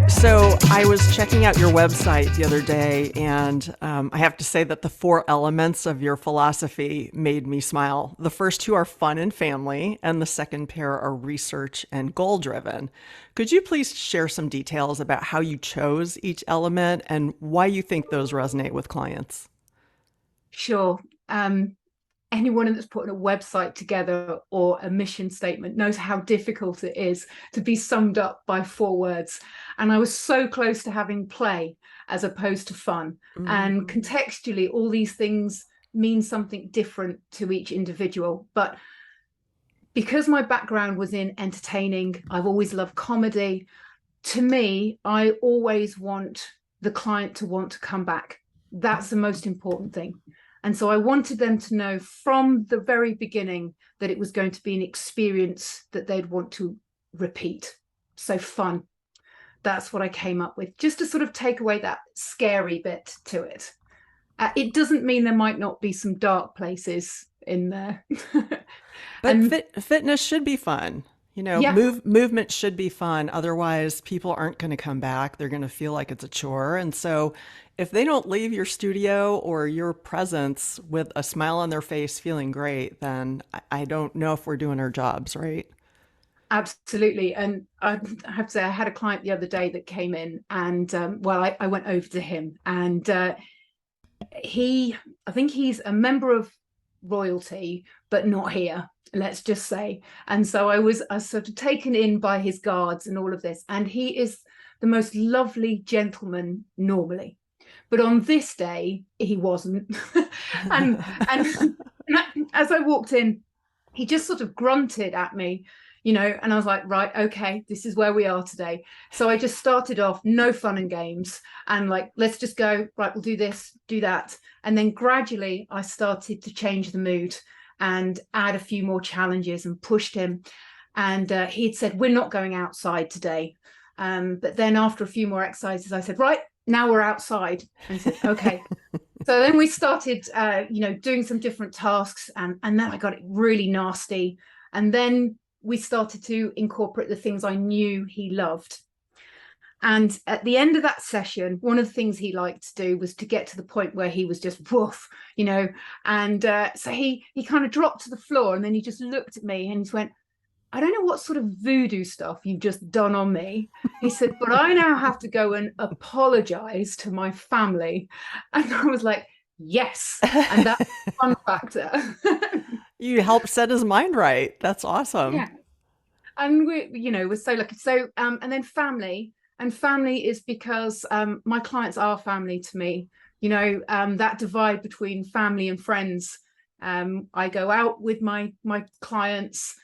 So I was checking out your website the other day, and I have to say that the four elements of your philosophy made me smile. The first two are fun and family, and the second pair are research and goal driven. Could you please share some details about how you chose each element and why you think those resonate with clients? Sure. Anyone that's putting a website together or a mission statement knows how difficult it is to be summed up by four words. And I was so close to having play as opposed to fun. And Mm. contextually, all these things mean something different to each individual. But because my background was in entertaining, I've always loved comedy. To me, I always want the client to want to come back. That's the most important thing. And so I wanted them to know from the very beginning that it was going to be an experience that they'd want to repeat. So fun. That's what I came up with, just to sort of take away that scary bit to it. It doesn't mean there might not be some dark places in there. But And fitness should be fun. yeah, Movement should be fun. Otherwise, people aren't going to come back. They're going to feel like it's a chore. And so, if they don't leave your studio or your presence with a smile on their face, feeling great, then I don't know if we're doing our jobs right. absolutely. And I have to say, I had a client the other day that came in, and I went over to him, and I think he's a member of royalty, but not here, let's just say. And so I was sort of taken in by his guards and all of this. And he is the most lovely gentleman normally. But on this day, he wasn't. And as I walked in, he just sort of grunted at me, and I was like, right, okay, this is where we are today. So I just started off, no fun and games, and like, let's just go, right, we'll do this, do that. And then gradually I started to change the mood and add a few more challenges and pushed him. And he'd said, we're not going outside today. But then after a few more exercises, I said, right, now we're outside. And he said, okay. So then we started, doing some different tasks, and then I got it really nasty. And then we started to incorporate the things I knew he loved. And at the end of that session, one of the things he liked to do was to get to the point where he was just woof, and so he kind of dropped to the floor, and then he just looked at me and he went, I don't know what sort of voodoo stuff you've just done on me. He said, but I now have to go and apologize to my family. And I was like, yes. And that's a fun factor. You helped set his mind right. That's awesome. Yeah. And we're so lucky. So, and then family. And family is because my clients are family to me. That divide between family and friends. I go out with my clients,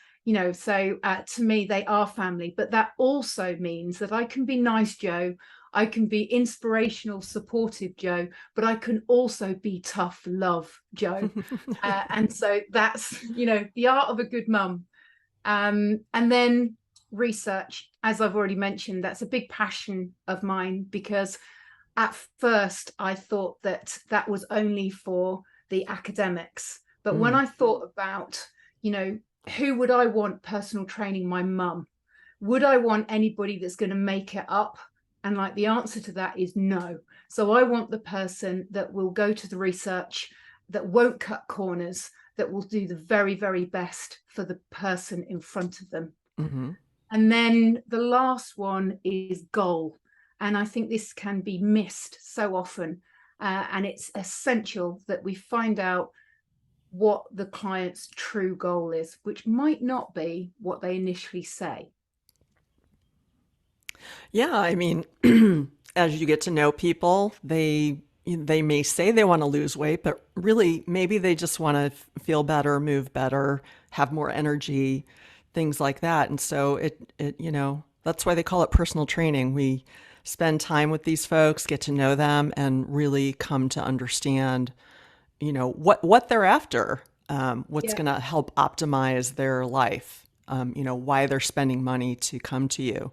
so to me they are family, but that also means that I can be nice Joe, I can be inspirational supportive Joe, but I can also be tough love Joe. And so that's the art of a good mum. And then research, as I've already mentioned, that's a big passion of mine, because at first I thought that that was only for the academics, but when Mm. I thought about who would I want personal training my mum? Would I want anybody that's going to make it up? And like the answer to that is no. So I want the person that will go to the research, that won't cut corners, that will do the very, very best for the person in front of them. Hmm. And then the last one is goal. And I think this can be missed so often. And it's essential that we find out what the client's true goal is, which might not be what they initially say. Yeah, I mean, as you get to know people, they may say they want to lose weight, but really maybe they just want to feel better, move better, have more energy, things like that. And so that's why they call it personal training. We spend time with these folks, get to know them, and really come to understand, what they're after, what's Yeah. going to help optimize their life, why they're spending money to come to you.